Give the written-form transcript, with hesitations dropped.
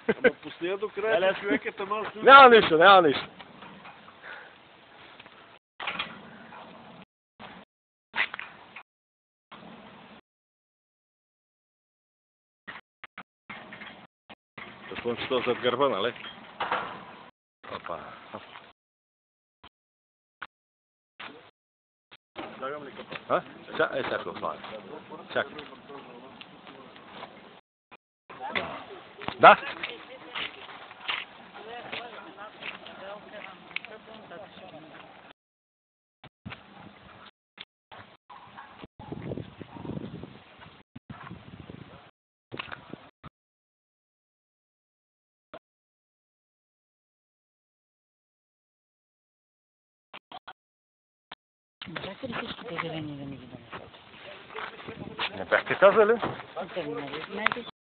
Ама пусти до края, човек е тъмън. Няма нищо, няма нищо. Слънцето зад гърба, нали? Опа. Слагам ли капа? А? Сега го слагам. Чакай. Да. Бяха ли всичките зелени да не ги донесат? Не бяхте казали? Знаете,